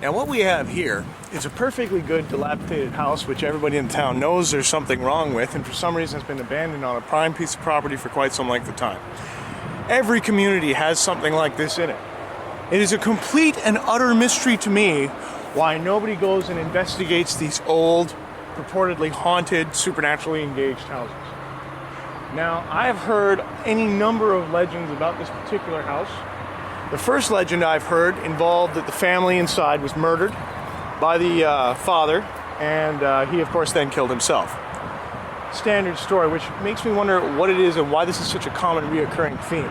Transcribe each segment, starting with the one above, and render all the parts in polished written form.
Now what we have here is a perfectly good dilapidated house which everybody in town knows there's something wrong with, and for some reason it's been abandoned on a prime piece of property for quite some length of time. Every community has something like this in it. It is a complete and utter mystery to me why nobody goes and investigates these old, purportedly haunted, supernaturally engaged houses. Now, I've heard any number of legends about this particular house. The first legend I've heard involved that the family inside was murdered by the father, and he of course then killed himself. Standard story, which makes me wonder what it is and why this is such a common reoccurring theme.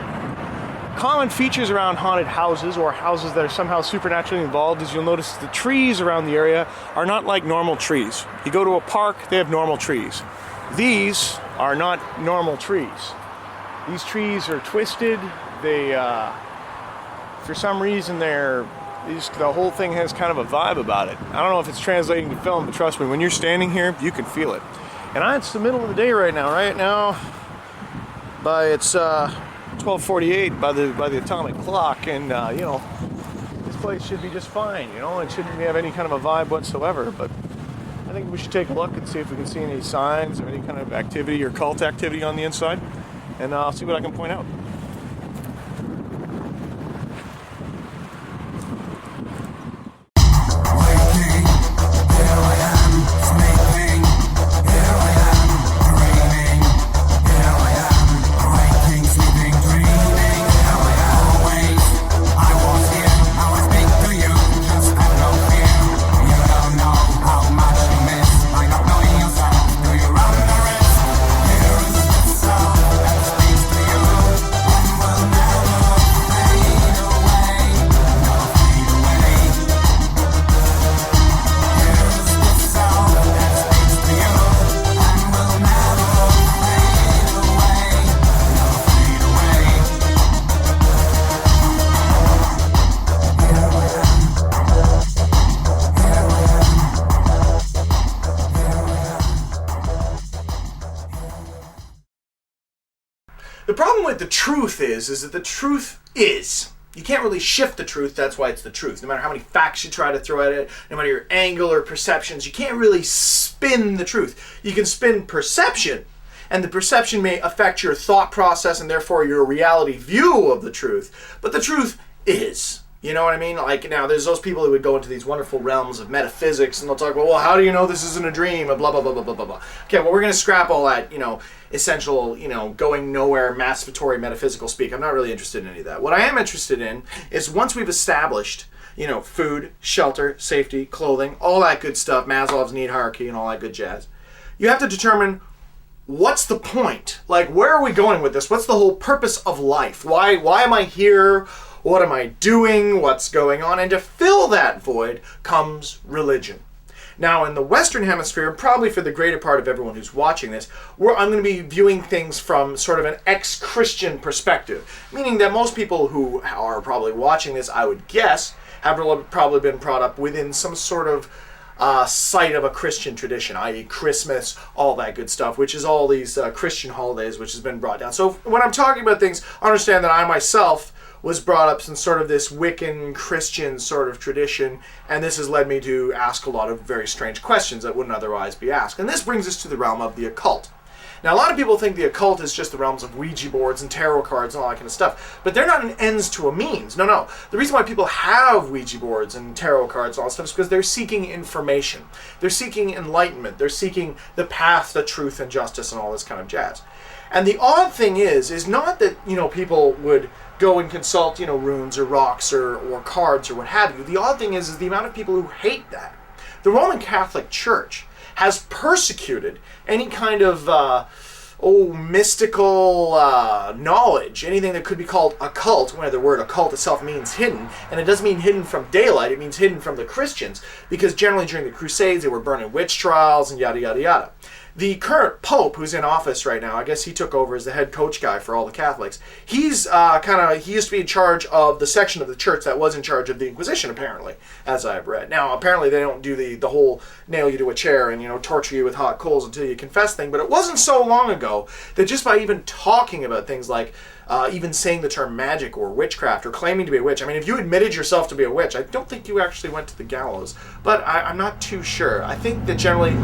Common features around haunted houses or houses that are somehow supernaturally involved is you'll notice the trees around the area are not like normal trees. You go to a park, they have normal trees. These are not normal trees. These trees are twisted. They for some reason the whole thing has kind of a vibe about it. I don't know if it's translating to film, but trust me, when you're standing here, you can feel it. And it's the middle of the day right now. Right now, it's 12:48 by the atomic clock, and you know, this place should be just fine. You know, it shouldn't have any kind of a vibe whatsoever. But I think we should take a look and see if we can see any signs of any kind of activity or cult activity on the inside, and I'll see what I can point out. The problem with the truth is that the truth is. You can't really shift the truth, that's why it's the truth. No matter how many facts you try to throw at it, no matter your angle or perceptions, you can't really spin the truth. You can spin perception, and the perception may affect your thought process and therefore your reality view of the truth, but the truth is. You know what I mean? Like, now, there's those people who would go into these wonderful realms of metaphysics, and they'll talk about, well, how do you know this isn't a dream, and blah, blah, blah, blah, blah, blah, blah. Okay, well, we're going to scrap all that, essential, going nowhere, masturbatory metaphysical speak. I'm not really interested in any of that. What I am interested in is once we've established, food, shelter, safety, clothing, all that good stuff, Maslow's need hierarchy and all that good jazz, you have to determine what's the point? Like, where are we going with this? What's the whole purpose of life? Why am I here? What am I doing? What's going on? And to fill that void comes religion. Now, in the Western Hemisphere, probably for the greater part of everyone who's watching this, I'm going to be viewing things from sort of an ex-Christian perspective, meaning that most people who are probably watching this, I would guess, have probably been brought up within some sort of site of a Christian tradition, i.e. Christmas, all that good stuff, which is all these Christian holidays, which has been brought down. So when I'm talking about things, understand that I myself was brought up in sort of this Wiccan Christian sort of tradition, and this has led me to ask a lot of very strange questions that wouldn't otherwise be asked. And this brings us to the realm of the occult. Now, a lot of people think the occult is just the realms of Ouija boards and tarot cards and all that kind of stuff, but they're not an ends to a means. No. The reason why people have Ouija boards and tarot cards and all that stuff is because they're seeking information. They're seeking enlightenment. They're seeking the path to truth and justice and all this kind of jazz. And the odd thing is not that, people would go and consult, runes or rocks or cards or what have you. The odd thing is the amount of people who hate that. The Roman Catholic Church has persecuted any kind of mystical knowledge, anything that could be called occult, where the word occult itself means hidden, and it doesn't mean hidden from daylight, it means hidden from the Christians, because generally during the Crusades they were burning witch trials and yada yada yada. the current Pope, who's in office right now, I guess he took over as the head coach guy for all the Catholics. He used to be in charge of the section of the church that was in charge of the Inquisition, apparently, as I've read. Now, apparently they don't do the whole nail you to a chair and, torture you with hot coals until you confess thing, but it wasn't so long ago that just by even talking about things like even saying the term magic or witchcraft or claiming to be a witch. I mean, if you admitted yourself to be a witch, I don't think you actually went to the gallows, but I'm not too sure. I think that generally,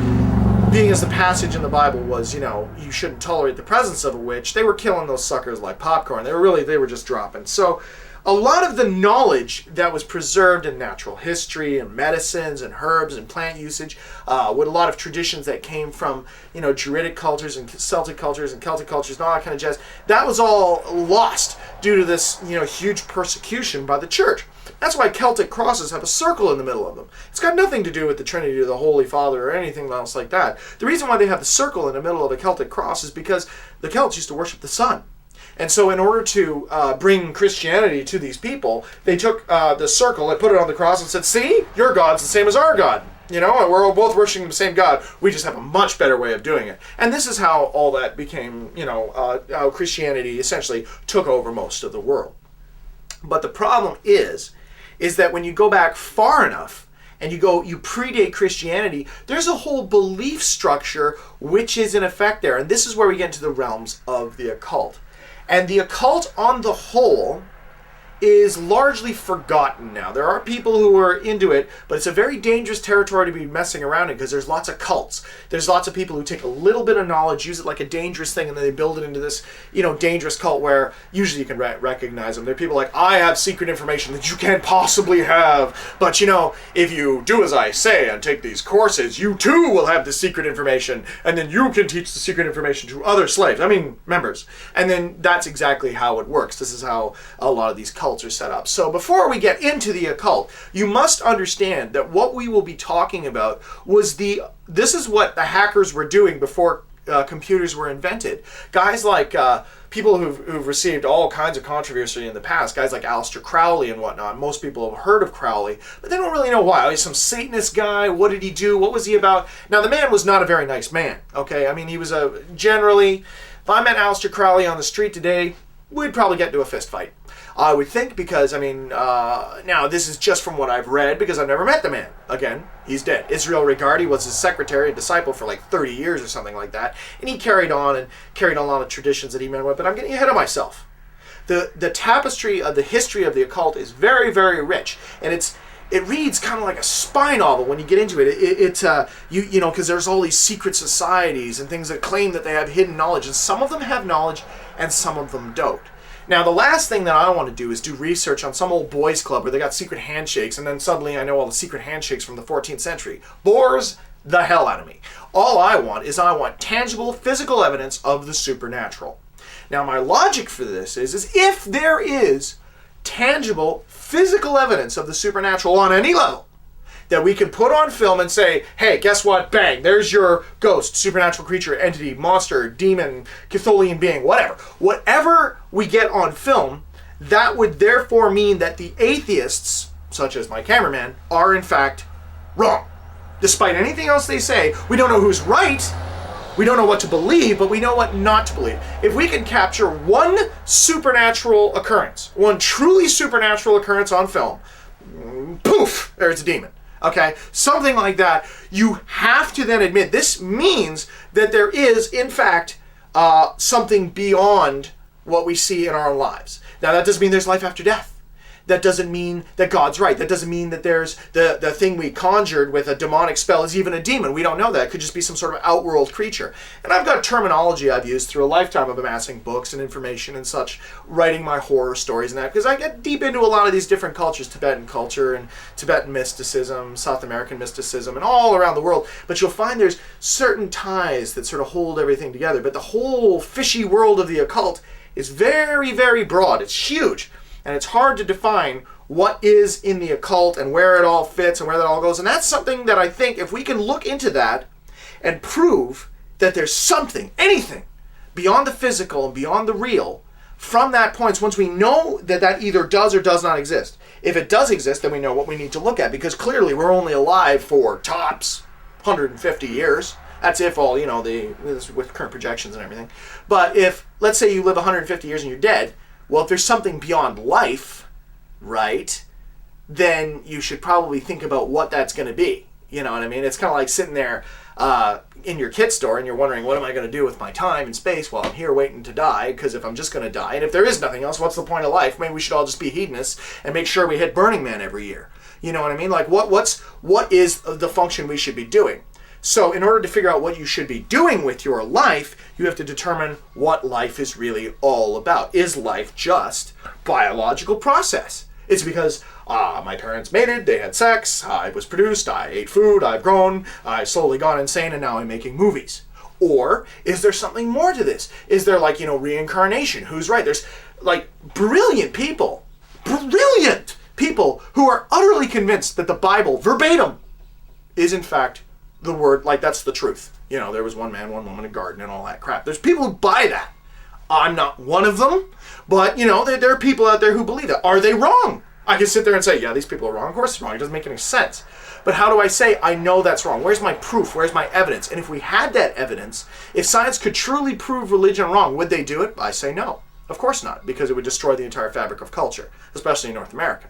being as the passage in the Bible was, you shouldn't tolerate the presence of a witch, they were killing those suckers like popcorn. They were just dropping. So a lot of the knowledge that was preserved in natural history and medicines and herbs and plant usage, with a lot of traditions that came from, Druidic cultures and Celtic cultures and Celtic cultures and all that kind of jazz, that was all lost due to this, huge persecution by the church. That's why Celtic crosses have a circle in the middle of them. It's got nothing to do with the Trinity or the Holy Father or anything else like that. The reason why they have the circle in the middle of a Celtic cross is because the Celts used to worship the sun. And so in order to bring Christianity to these people, they took the circle, they put it on the cross and said, see, your God's the same as our God. And we're both worshiping the same God. We just have a much better way of doing it. And this is how all that became, how Christianity essentially took over most of the world. But the problem is that when you go back far enough and you predate Christianity, there's a whole belief structure which is in effect there. And this is where we get into the realms of the occult. And the occult on the whole is largely forgotten now. There are people who are into it, but it's a very dangerous territory to be messing around in because there's lots of cults. There's lots of people who take a little bit of knowledge, use it like a dangerous thing, and then they build it into this, dangerous cult where usually you can recognize them. They're people like, I have secret information that you can't possibly have, but if you do as I say and take these courses, you too will have the secret information, and then you can teach the secret information to other slaves, members. And then that's exactly how it works. This is how a lot of these cults are set up. So before we get into the occult, you must understand that what we will be talking about was this is what the hackers were doing before computers were invented. Guys like people who've received all kinds of controversy in the past, guys like Aleister Crowley and whatnot. Most people have heard of Crowley, but they don't really know why. He's some Satanist guy. What did he do? What was he about? Now, the man was not a very nice man, okay? He was generally, if I met Aleister Crowley on the street today, we'd probably get into a fist fight. I would think because, now this is just from what I've read because I've never met the man. Again, he's dead. Israel Regardie was his secretary and disciple for like 30 years or something like that. And he carried on a lot of traditions that he met with, but I'm getting ahead of myself. The tapestry of the history of the occult is very, very rich. And it reads kind of like a spy novel when you get into it. Because there's all these secret societies and things that claim that they have hidden knowledge. And some of them have knowledge and some of them don't. Now, the last thing that I want to do is do research on some old boys club where they got secret handshakes, and then suddenly I know all the secret handshakes from the 14th century. Bores the hell out of me. All I want tangible, physical evidence of the supernatural. Now, my logic for this is if there is tangible, physical evidence of the supernatural on any level, that we can put on film and say, hey, guess what? Bang, there's your ghost, supernatural creature, entity, monster, demon, Cthulhian being, whatever. Whatever we get on film, that would therefore mean that the atheists, such as my cameraman, are in fact wrong. Despite anything else they say, we don't know who's right, we don't know what to believe, but we know what not to believe. If we can capture one supernatural occurrence, one truly supernatural occurrence on film, poof, there's a demon. Okay, something like that. You have to then admit this means that there is, in fact, something beyond what we see in our lives. Now, that doesn't mean there's life after death. That doesn't mean that God's right. That doesn't mean that there's the thing we conjured with a demonic spell is even a demon. We don't know that. It could just be some sort of outworld creature. And I've got terminology I've used through a lifetime of amassing books and information and such, writing my horror stories and that, because I get deep into a lot of these different cultures, Tibetan culture and Tibetan mysticism, South American mysticism, and all around the world. But you'll find there's certain ties that sort of hold everything together. But the whole fishy world of the occult is very, very broad. It's huge. And it's hard to define what is in the occult and where it all fits and where that all goes. And that's something that I think if we can look into that and prove that there's something, anything, beyond the physical and beyond the real, from that point, once we know that that either does or does not exist. If it does exist, then we know what we need to look at, because clearly we're only alive for tops 150 years. That's if all, you know, with current projections and everything. But if, let's say you live 150 years and you're dead, well, if there's something beyond life, right, then you should probably think about what that's going to be. You know what I mean? It's kind of like sitting there in your kit store and you're wondering, what am I going to do with my time and space while I'm here waiting to die? Because if I'm just going to die, and if there is nothing else, what's the point of life? Maybe we should all just be hedonists and make sure we hit Burning Man every year. You know what I mean? Like, what is the function we should be doing? So in order to figure out what you should be doing with your life, you have to determine what life is really all about. Is life just biological process? It's because my parents mated, they had sex, I was produced, I ate food, I've grown, I've slowly gone insane, and now I'm making movies. Or is there something more to this? Is there, like, you know, reincarnation? Who's right? There's, like, brilliant people who are utterly convinced that the Bible, verbatim, is in fact the word, like, that's the truth. You know, there was one man, one woman, a garden, and all that crap. There's people who buy that. I'm not one of them, but, you know, there are people out there who believe that. Are they wrong? I can sit there and say, yeah, these people are wrong. Of course they're wrong. It doesn't make any sense. But how do I say I know that's wrong? Where's my proof? Where's my evidence? And if we had that evidence, if science could truly prove religion wrong, would they do it? I say no. Of course not, because it would destroy the entire fabric of culture, especially in North America.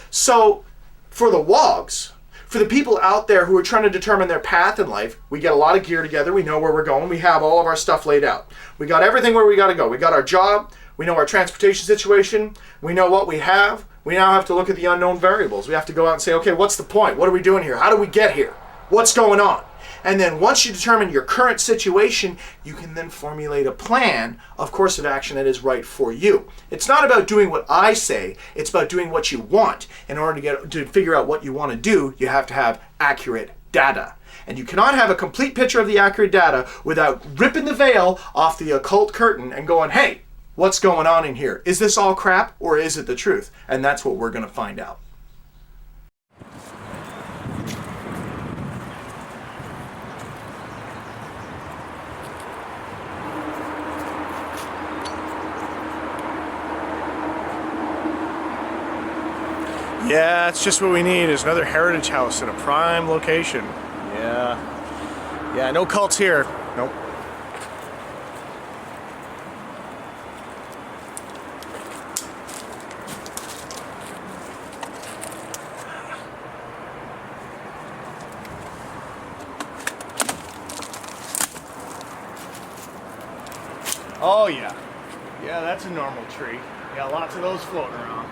So for the wogs, for the people out there who are trying to determine their path in life, we get a lot of gear together. We know where we're going. We have all of our stuff laid out. We got everything where we got to go. We got our job. We know our transportation situation. We know what we have. We now have to look at the unknown variables. We have to go out and say, okay, what's the point? What are we doing here? How do we get here? What's going on? And then once you determine your current situation, you can then formulate a plan of course of action that is right for you. It's not about doing what I say, it's about doing what you want. In order to figure out what you want to do, you have to have accurate data. And you cannot have a complete picture of the accurate data without ripping the veil off the occult curtain and going, hey, what's going on in here? Is this all crap or is it the truth? And that's what we're going to find out. Yeah, it's just what we need, is another heritage house in a prime location. Yeah, no cults here. Nope. Oh yeah. Yeah, that's a normal tree. Got lots of those floating around.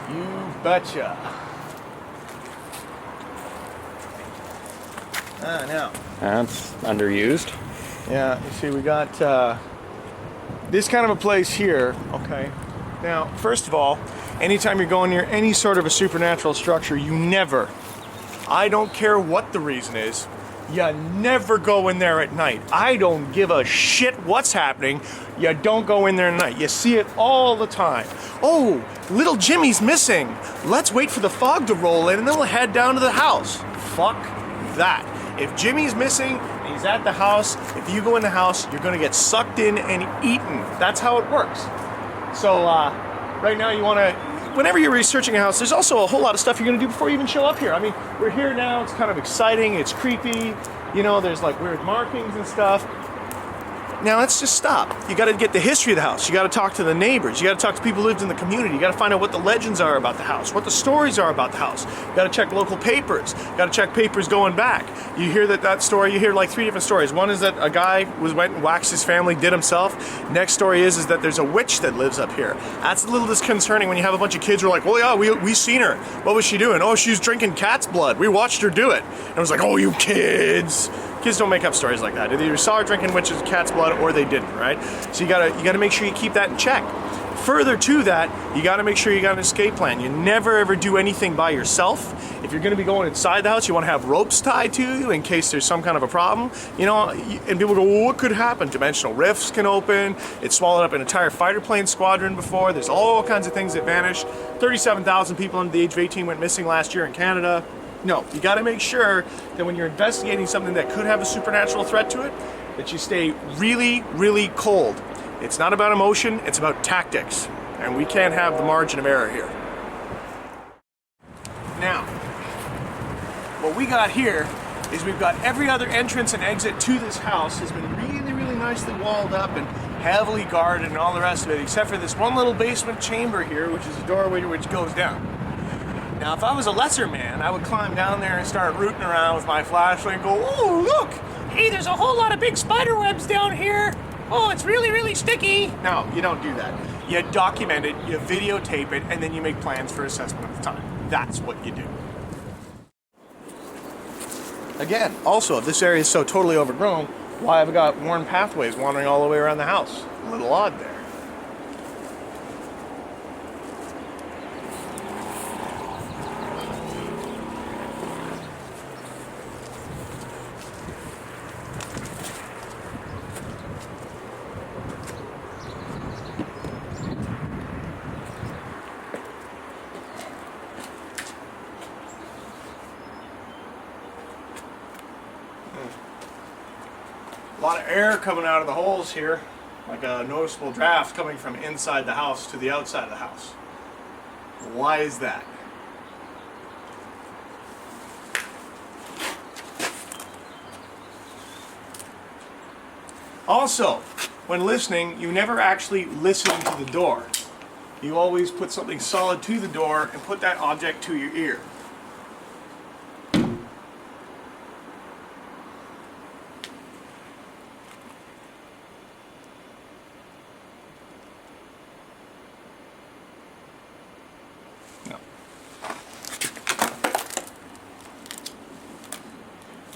You betcha. Now. That's underused. Yeah, you see, we got this kind of a place here. Okay. Now, first of all, anytime you're going near any sort of a supernatural structure, you never, I don't care what the reason is, you never go in there at night. I don't give a shit what's happening. You don't go in there at night. You see it all the time. Oh, little Jimmy's missing. Let's wait for the fog to roll in and then we'll head down to the house. Fuck that. If Jimmy's missing and he's at the house, if you go in the house, you're gonna get sucked in and eaten. That's how it works. So right now you wanna, whenever you're researching a house, there's also a whole lot of stuff you're gonna do before you even show up here. I mean, we're here now, it's kind of exciting, it's creepy, you know, there's like weird markings and stuff. Now let's just stop. You gotta get the history of the house. You gotta talk to the neighbors. You gotta talk to people who lived in the community. You gotta find out what the legends are about the house, what the stories are about the house. You gotta check local papers. You gotta check papers going back. You hear that story, you hear like 3 different stories. One is that a guy went and waxed his family, did himself. Next story is that there's a witch that lives up here. That's a little disconcerting when you have a bunch of kids who are like, well yeah, we seen her. What was she doing? Oh, she was drinking cat's blood. We watched her do it. And it was like, oh, you kids. Kids don't make up stories like that. They either saw her drinking witch's cat's blood or they didn't, right? So you gotta make sure you keep that in check. Further to that, you gotta make sure you got an escape plan. You never ever do anything by yourself. If you're gonna be going inside the house, you wanna have ropes tied to you in case there's some kind of a problem. You know, and people go, well, what could happen? Dimensional rifts can open. It swallowed up an entire fighter plane squadron before. There's all kinds of things that vanish. 37,000 people under the age of 18 went missing last year in Canada. No, you got to make sure that when you're investigating something that could have a supernatural threat to it, that you stay really, really cold. It's not about emotion, it's about tactics. And we can't have the margin of error here. Now, what we got here is we've got every other entrance and exit to this house has been really, really nicely walled up and heavily guarded and all the rest of it, except for this one little basement chamber here, which is a doorway which goes down. Now, if I was a lesser man, I would climb down there and start rooting around with my flashlight and go, oh, look, hey, there's a whole lot of big spider webs down here. Oh, it's really, really sticky. No, you don't do that. You document it, you videotape it, and then you make plans for assessment at the time. That's what you do. Again, also, if this area is so totally overgrown, why have I got worn pathways wandering all the way around the house? A little odd there. A lot of air coming out of the holes here, like a noticeable draft coming from inside the house to the outside of the house. Why is that? Also, when listening, you never actually listen to the door. You always put something solid to the door and put that object to your ear.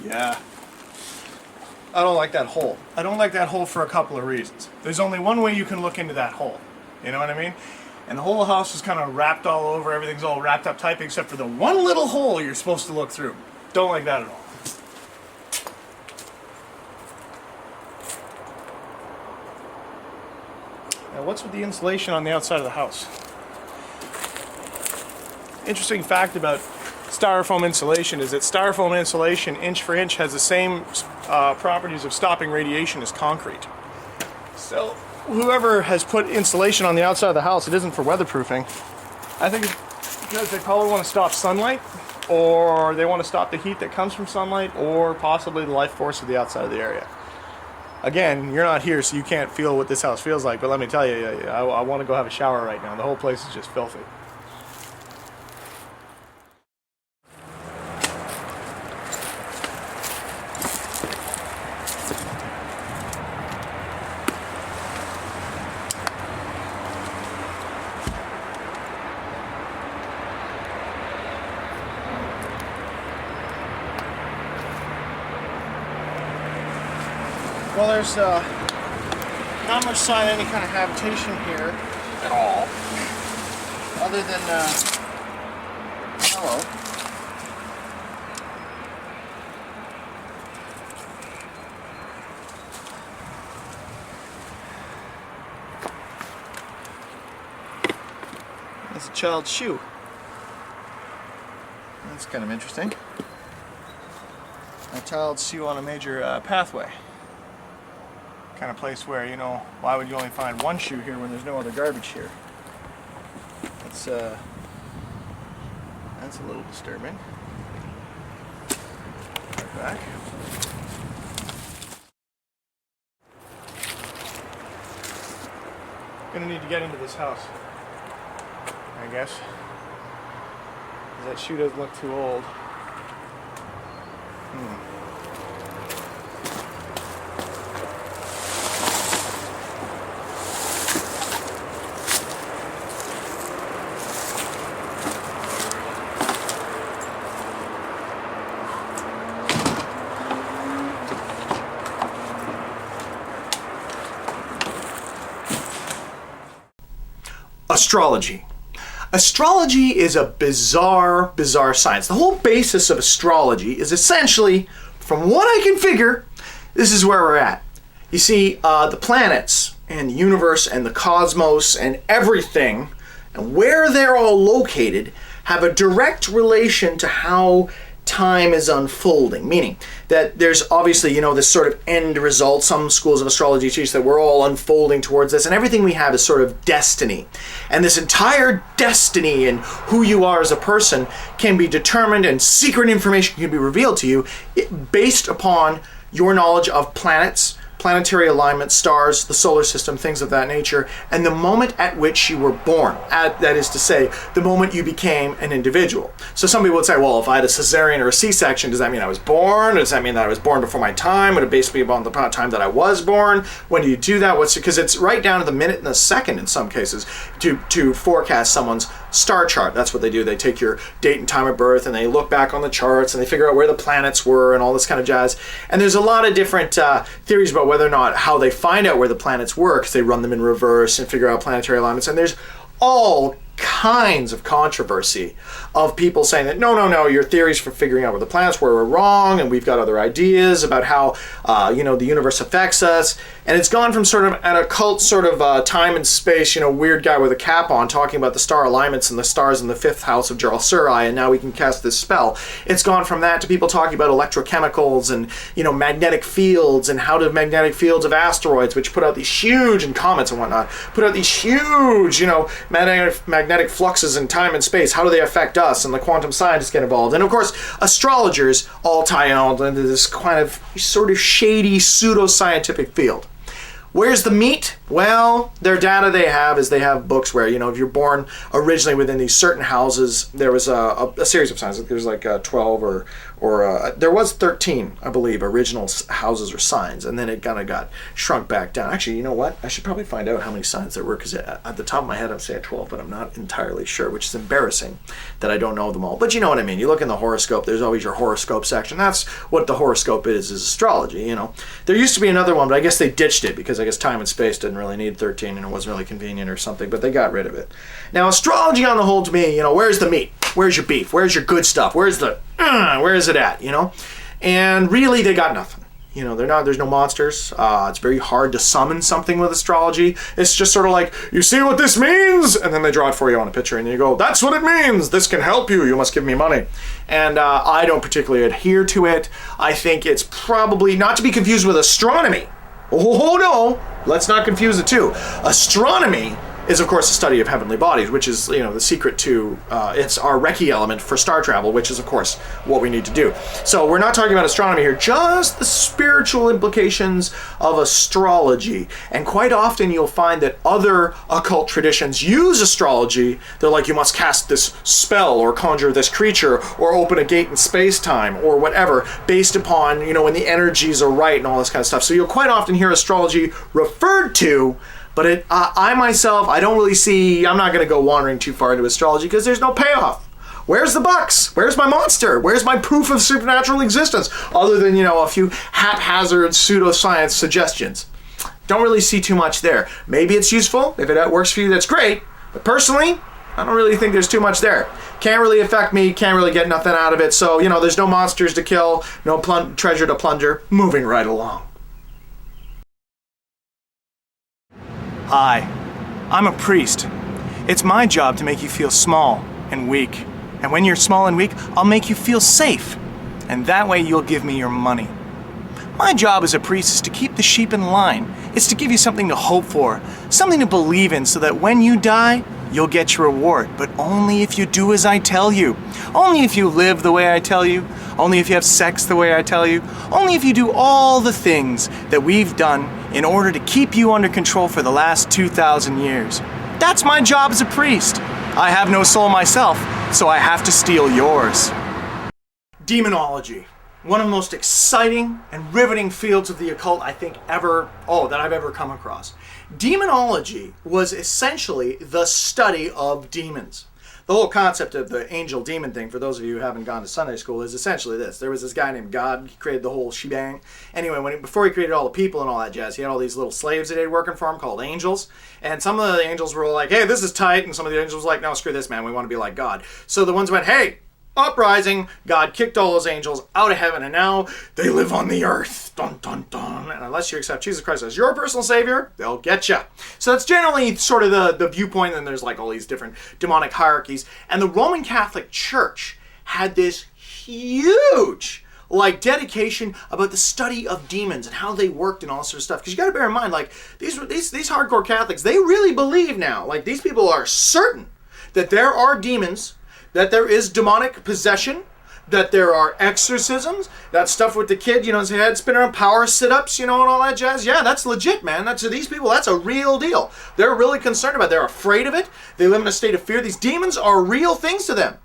Yeah. I don't like that hole. I don't like that hole for a couple of reasons. There's only one way you can look into that hole. You know what I mean? And the whole house is kind of wrapped all over. Everything's all wrapped up tight except for the one little hole you're supposed to look through. Don't like that at all. Now, what's with the insulation on the outside of the house? Interesting fact about styrofoam insulation is that styrofoam insulation, inch for inch, has the same properties of stopping radiation as concrete. So whoever has put insulation on the outside of the house, it isn't for weatherproofing. I think it's because they probably want to stop sunlight, or they want to stop the heat that comes from sunlight, or possibly the life force of the outside of the area. Again, you're not here, so you can't feel what this house feels like, but let me tell you, I want to go have a shower right now. The whole place is just filthy. Well, there's not much sign of any kind of habitation here at all, other than hello. That's a child's shoe. That's kind of interesting. A child's shoe on a major pathway. Kind of place where, you know, why would you only find one shoe here when there's no other garbage here? That's a little disturbing. Right back. Gonna need to get into this house, I guess. 'Cause that shoe doesn't look too old. Astrology. Astrology is a bizarre science. The whole basis of astrology is essentially, from what I can figure, this is where we're at. You see, the planets and the universe and the cosmos and everything, and where they're all located, have a direct relation to how time is unfolding, meaning that there's obviously, this sort of end result. Some schools of astrology teach that we're all unfolding towards this, and everything we have is sort of destiny. And this entire destiny and who you are as a person can be determined, and secret information can be revealed to you based upon your knowledge of planets, planetary alignment, stars, the solar system, things of that nature, and the moment at which you were born. That is to say, the moment you became an individual. So some people would say, well, if I had a cesarean or a C-section, does that mean I was born? Does that mean that I was born before my time? Would it basically be about the time that I was born? When do you do that? Because it's right down to the minute and the second in some cases to forecast someone's star chart. That's what they do. They take your date and time of birth and they look back on the charts and they figure out where the planets were and all this kind of jazz. And there's a lot of different theories about whether or not how they find out where the planets were, because they run them in reverse and figure out planetary alignments. And there's all kinds of controversy of people saying that no, your theories for figuring out where the planets were wrong, and we've got other ideas about how the universe affects us. And it's gone from sort of an occult sort of time and space, weird guy with a cap on talking about the star alignments and the stars in the fifth house of Jarl-Surai, and now we can cast this spell. It's gone from that to people talking about electrochemicals and magnetic fields, and how do magnetic fields of asteroids, which put out these huge, and comets and whatnot, put out these huge magnetic fluxes in time and space. How do they affect us? And the quantum scientists get involved. And of course, astrologers all tie on into this kind of sort of shady pseudo-scientific field. Where's the meat? Well, their data they have is they have books where, if you're born originally within these certain houses, there was a series of signs. There's like 12 or there was 13, I believe, original houses or signs, and then it kind of got shrunk back down. Actually, you know what? I should probably find out how many signs there were, because at the top of my head I'm saying 12, but I'm not entirely sure, which is embarrassing that I don't know them all. But you know what I mean. You look in the horoscope, there's always your horoscope section. That's what the horoscope is astrology, There used to be another one, but I guess they ditched it because I guess time and space didn't really need 13 and it wasn't really convenient or something, but they got rid of it. Now, astrology on the whole, to me, where's the meat? Where's your beef? Where's your good stuff? Where is it at, And really, they got nothing. There's no monsters. It's very hard to summon something with astrology. It's just sort of like, you see what this means? And then they draw it for you on a picture and you go, that's what it means. This can help you. You must give me money. And I don't particularly adhere to it. I think it's probably not to be confused with astronomy. Oh no, let's not confuse the two. Astronomy is, of course, the study of heavenly bodies, which is, the secret to, it's our Reiki element for star travel, which is, of course, what we need to do. So we're not talking about astronomy here, just the spiritual implications of astrology. And quite often you'll find that other occult traditions use astrology. They're like, you must cast this spell or conjure this creature or open a gate in space-time or whatever, based upon, when the energies are right and all this kind of stuff. So you'll quite often hear astrology referred to. But I myself, I don't really see, I'm not going to go wandering too far into astrology because there's no payoff. Where's the bucks? Where's my monster? Where's my proof of supernatural existence? Other than, a few haphazard pseudoscience suggestions. Don't really see too much there. Maybe it's useful. If it works for you, that's great. But personally, I don't really think there's too much there. Can't really affect me, can't really get nothing out of it. So, there's no monsters to kill, no treasure to plunder. Moving right along. Hi, I'm a priest. It's my job to make you feel small and weak. And when you're small and weak, I'll make you feel safe. And that way you'll give me your money. My job as a priest is to keep the sheep in line. It's to give you something to hope for, something to believe in, so that when you die, you'll get your reward. But only if you do as I tell you. Only if you live the way I tell you. Only if you have sex the way I tell you. Only if you do all the things that we've done in order to keep you under control for the last 2,000 years. That's my job as a priest. I have no soul myself, so I have to steal yours. Demonology. One of the most exciting and riveting fields of the occult that I've ever come across. Demonology was essentially the study of demons. The whole concept of the angel-demon thing, for those of you who haven't gone to Sunday school, is essentially this. There was this guy named God. He created the whole shebang. Anyway, before he created all the people and all that jazz, he had all these little slaves that he had working for him called angels. And some of the angels were like, hey, this is tight. And some of the angels were like, no, screw this, man. We want to be like God. So the ones went, hey, uprising. God kicked all those angels out of heaven, and now they live on the earth. Dun, dun, dun. And unless you accept Jesus Christ as your personal savior, they'll get you. So that's generally sort of the viewpoint, and there's like all these different demonic hierarchies. And the Roman Catholic Church had this huge like dedication about the study of demons and how they worked and all sort of stuff. Because you got to bear in mind, like these hardcore Catholics, they really believe now. Like these people are certain that there are demons, that there is demonic possession, that there are exorcisms, that stuff with the kid, his head spinning around, power sit-ups, and all that jazz. Yeah, that's legit, man. To these people, that's a real deal. They're really concerned about it. They're afraid of it. They live in a state of fear. These demons are real things to them.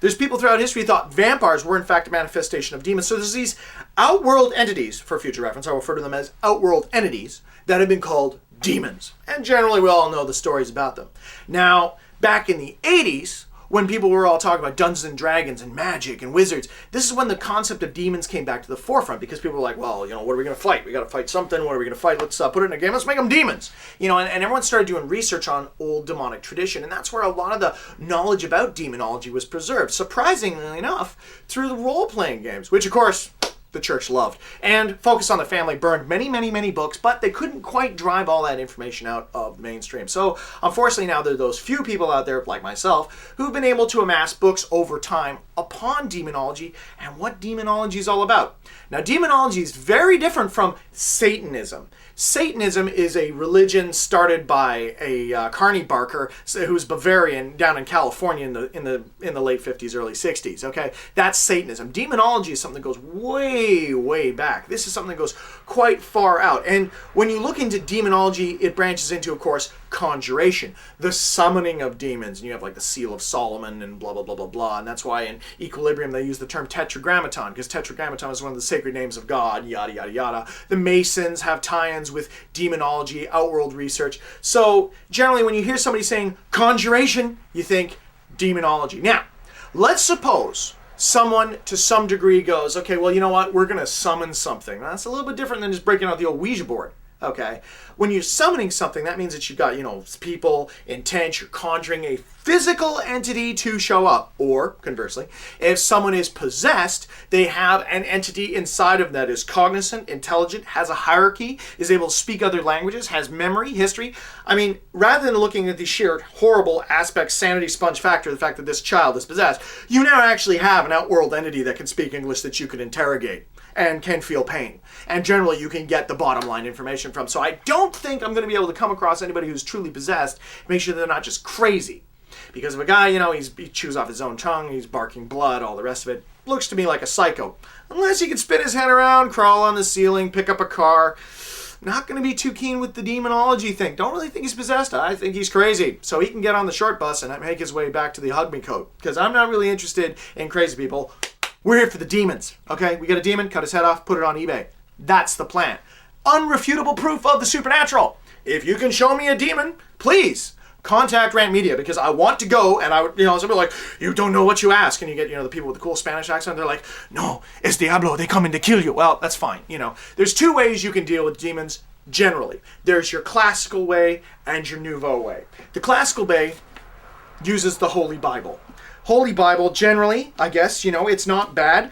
There's people throughout history who thought vampires were in fact a manifestation of demons. So there's these outworld entities, for future reference, I'll refer to them as outworld entities, that have been called demons. And generally we all know the stories about them. Now, back in the 80s, when people were all talking about Dungeons and Dragons and magic and wizards, this is when the concept of demons came back to the forefront, because people were like, well, what are we going to fight? We got to fight something. What are we going to fight? Let's put it in a game. Let's make them demons. And everyone started doing research on old demonic tradition, and that's where a lot of the knowledge about demonology was preserved, surprisingly enough, through the role-playing games, which, of course, the church loved. And Focus on the Family burned many, many, many books, but they couldn't quite drive all that information out of mainstream. So, unfortunately, now there are those few people out there, like myself, who've been able to amass books over time upon demonology and what demonology is all about. Now, demonology is very different from Satanism. Satanism is a religion started by a Carney Barker, who's Bavarian, down in California in the late 50s, early 60s. Okay, that's Satanism. Demonology is something that goes way, way back. This is something that goes quite far out. And when you look into demonology, it branches into, of course, conjuration, the summoning of demons. And you have like the Seal of Solomon and blah, blah, blah, blah, blah. And that's why in Equilibrium they use the term tetragrammaton, because tetragrammaton is one of the sacred names of God, yada, yada, yada. The Masons have tie-ins with demonology, outworld research. So generally when you hear somebody saying conjuration, you think demonology. Now, let's suppose someone to some degree goes, okay, well, you know what? We're going to summon something. Now, that's a little bit different than just breaking out the old Ouija board. Okay, when you're summoning something, that means that you've got, people, intent, you're conjuring a physical entity to show up. Or, conversely, if someone is possessed, they have an entity inside of them that is cognizant, intelligent, has a hierarchy, is able to speak other languages, has memory, history. I mean, rather than looking at the sheer horrible aspect, sanity sponge factor, the fact that this child is possessed, you now actually have an outworld entity that can speak English that you can interrogate and can feel pain. And generally you can get the bottom line information from. So I don't think I'm going to be able to come across anybody who's truly possessed, make sure they're not just crazy. Because if a guy, he chews off his own tongue, he's barking blood, all the rest of it, looks to me like a psycho. Unless he can spin his head around, crawl on the ceiling, pick up a car. Not going to be too keen with the demonology thing. Don't really think he's possessed. I think he's crazy. So he can get on the short bus and make his way back to the hug me coat. Because I'm not really interested in crazy people. We're here for the demons, okay? We get a demon, cut his head off, put it on eBay. That's the plan. Unrefutable proof of the supernatural. If you can show me a demon, please contact Rant Media, because I want to go, and somebody like, you don't know what you ask, and you get, the people with the cool Spanish accent, they're like, no, es diablo, they come in to kill you. Well, that's fine, There's two ways you can deal with demons, generally. There's your classical way and your nouveau way. The classical way uses the Holy Bible. Holy Bible, generally, I guess, it's not bad.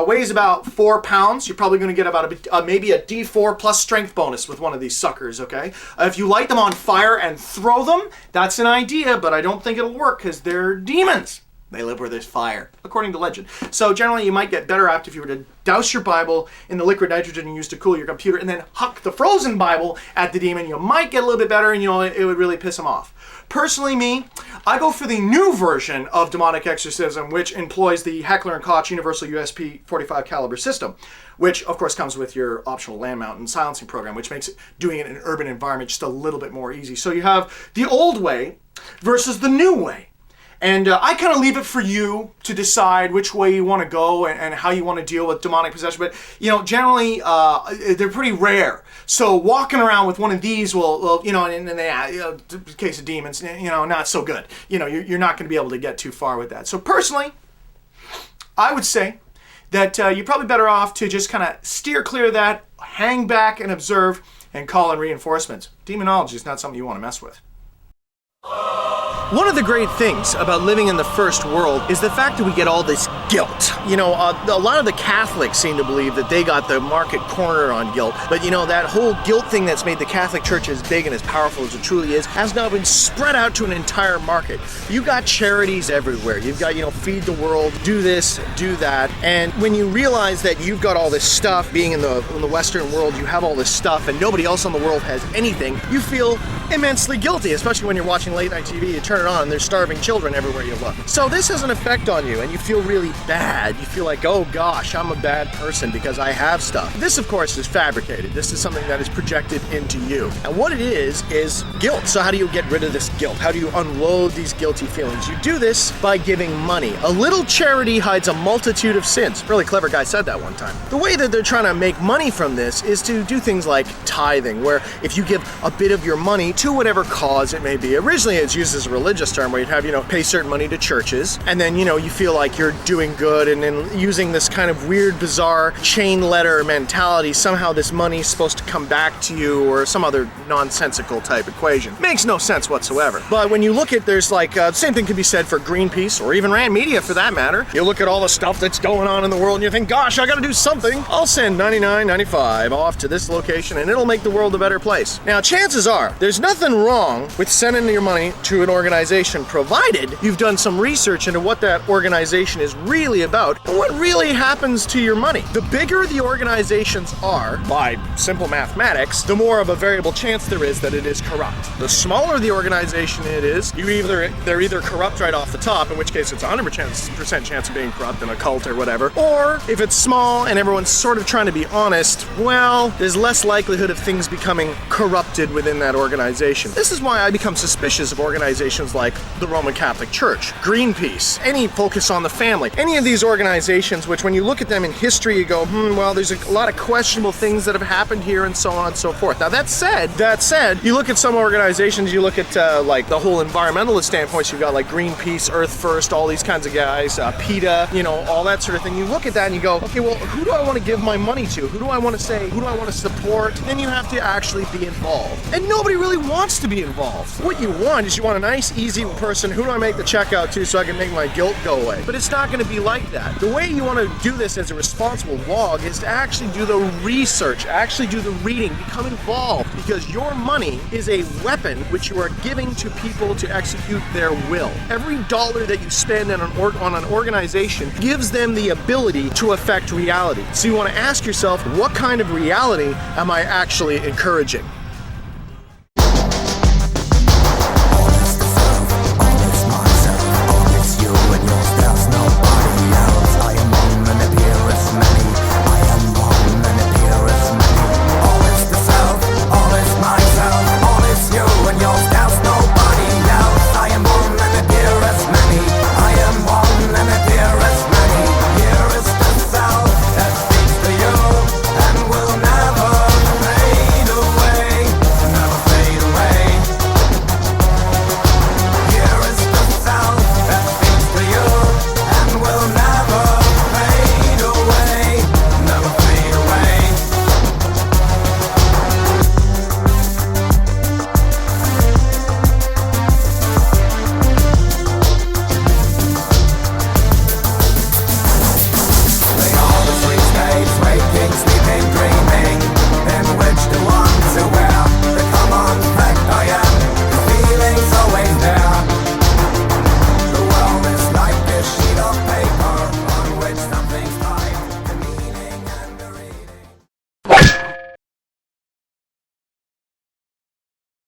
Weighs about 4 pounds. You're probably going to get about maybe a D4 plus strength bonus with one of these suckers, okay? If you light them on fire and throw them, that's an idea, but I don't think it'll work because they're demons. They live where there's fire, according to legend. So generally, you might get better at if you were to douse your Bible in the liquid nitrogen you used to cool your computer and then huck the frozen Bible at the demon. You might get a little bit better, and it would really piss him off. Personally, I go for the new version of demonic exorcism, which employs the Heckler & Koch Universal USP 45 caliber system, which of course comes with your optional land mount and silencing program, which makes doing it in an urban environment just a little bit more easy. So you have the old way versus the new way. And I kind of leave it for you to decide which way you want to go and how you want to deal with demonic possession. But, generally, they're pretty rare. So walking around with one of these will in the case of demons, not so good. You're not going to be able to get too far with that. So personally, I would say that you're probably better off to just kind of steer clear of that, hang back and observe, and call in reinforcements. Demonology is not something you want to mess with. One of the great things about living in the first world is the fact that we get all this guilt. You know, a lot of the Catholics seem to believe that they got the market corner on guilt, but you know, that whole guilt thing that's made the Catholic Church as big and as powerful as it truly is has now been spread out to an entire market. You've got charities everywhere. You've got, you know, Feed the World, do this, do that, and when you realize that you've got all this stuff, being in the Western world, you have all this stuff and nobody else in the world has anything, you feel immensely guilty, especially when you're watching late night TV. You turn it on and there's starving children everywhere you look. So this has an effect on you and you feel really bad. You feel like, oh gosh, I'm a bad person because I have stuff. This, of course, is fabricated. This is something that is projected into you. And what it is guilt. So how do you get rid of this guilt? How do you unload these guilty feelings? You do this by giving money. A little charity hides a multitude of sins. Really clever guy said that one time. The way that they're trying to make money from this is to do things like tithing, where if you give a bit of your money to whatever cause it may be. Originally it's used as a religious term where you'd have, you know, pay certain money to churches, and then, you know, you feel like you're doing good, and then using this kind of weird, bizarre chain letter mentality, somehow this money is supposed to come back to you, or some other nonsensical type equation. Makes no sense whatsoever. But when you look at, there's like, same thing can be said for Greenpeace, or even RANT Media for that matter. You look at all the stuff that's going on in the world and you think, gosh, I gotta do something. I'll send $99.95 off to this location and it'll make the world a better place. Now, chances are, there's nothing wrong with sending your money to an organization, provided you've done some research into what that organization is really about and what really happens to your money. The bigger the organizations are, by simple mathematics, the more of a variable chance there is that it is corrupt. The smaller the organization it is, they're either corrupt right off the top, in which case it's 100% chance of being corrupt in a cult or whatever, or if it's small and everyone's sort of trying to be honest, well, there's less likelihood of things becoming corrupted within that organization. This is why I become suspicious of organizations like the Roman Catholic Church, Greenpeace, any focus on the family, any of these organizations which when you look at them in history you go, well, there's a lot of questionable things that have happened here and so on and so forth. Now that said, you look at some organizations, you look at like the whole environmentalist standpoints, you've got like Greenpeace, Earth First, all these kinds of guys, PETA, you know, all that sort of thing. You look at that and you go, okay, well, who do I want to give my money to? Who do I want to say? Who do I want to support? Then you have to actually be involved. And nobody really wants to be involved. What you want is you want a nice, easy person. Who do I make the check out to so I can make my guilt go away? But it's not going to be like that. The way you want to do this as a responsible blog is to actually do the research, actually do the reading, become involved, because your money is a weapon which you are giving to people to execute their will. Every dollar that you spend on an organization gives them the ability to affect reality. So you want to ask yourself, what kind of reality am I actually encouraging?